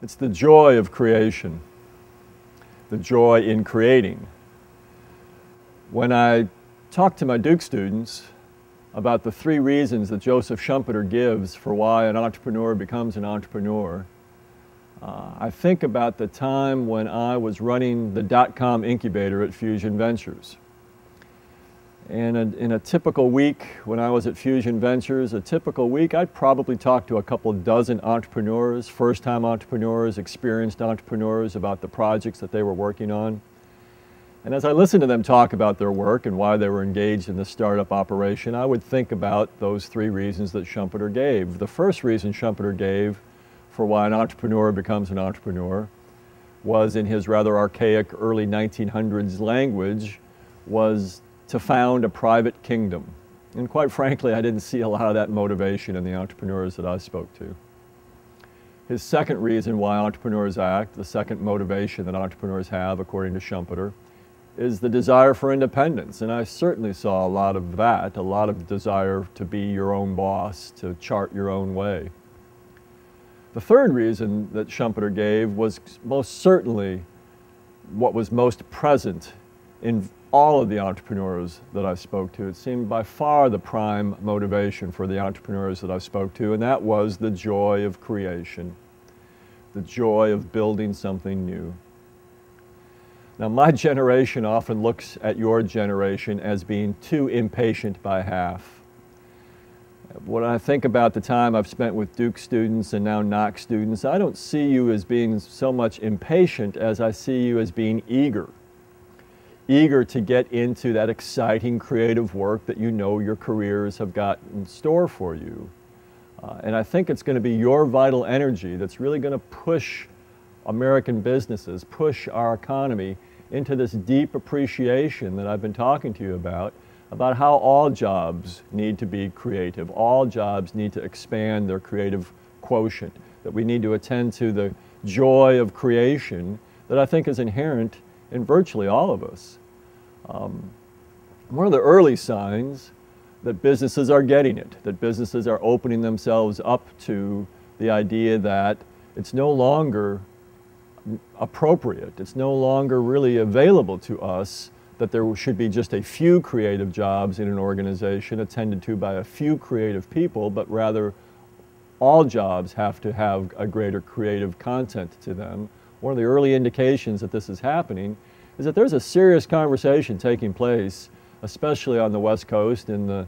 It's the joy of creation, the joy in creating. When I talk to my Duke students about the 3 reasons that Joseph Schumpeter gives for why an entrepreneur becomes an entrepreneur, I think about the time when I was running the .com incubator at Fusion Ventures. And in a typical week when I was at Fusion Ventures, a typical week, I'd probably talk to a couple dozen entrepreneurs, first-time entrepreneurs, experienced entrepreneurs about the projects that they were working on. And as I listened to them talk about their work and why they were engaged in the startup operation, I would think about those 3 reasons that Schumpeter gave. The first reason Schumpeter gave for why an entrepreneur becomes an entrepreneur was, in his rather archaic early 1900s language, was to found a private kingdom. And quite frankly, I didn't see a lot of that motivation in the entrepreneurs that I spoke to. His second reason why entrepreneurs act, the second motivation that entrepreneurs have, according to Schumpeter, is the desire for independence. And I certainly saw a lot of that, a lot of desire to be your own boss, to chart your own way. The third reason that Schumpeter gave was most certainly what was most present in all of the entrepreneurs that I spoke to. It seemed by far the prime motivation for the entrepreneurs that I spoke to, and that was the joy of creation, the joy of building something new. Now, my generation often looks at your generation as being too impatient by half. When I think about the time I've spent with Duke students and now Knox students, I don't see you as being so much impatient as I see you as being eager to get into that exciting creative work that you know your careers have got in store for you. And I think it's going to be your vital energy that's really going to push American businesses, push our economy into this deep appreciation that I've been talking to you about how all jobs need to be creative. All jobs need to expand their creative quotient, that we need to attend to the joy of creation that I think is inherent in virtually all of us. One of the early signs that businesses are getting it, that businesses are opening themselves up to the idea that it's no longer appropriate, it's no longer really available to us, that there should be just a few creative jobs in an organization attended to by a few creative people, but rather all jobs have to have a greater creative content to them. One of the early indications that this is happening is that there's a serious conversation taking place, especially on the West Coast, in the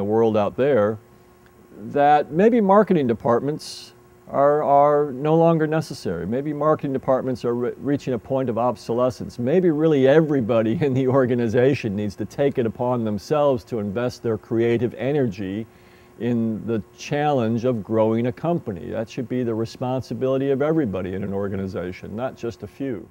world out there, that maybe marketing departments are no longer necessary. Maybe marketing departments are reaching a point of obsolescence. Maybe really everybody in the organization needs to take it upon themselves to invest their creative energy in the challenge of growing a company. That should be the responsibility of everybody in an organization, not just a few.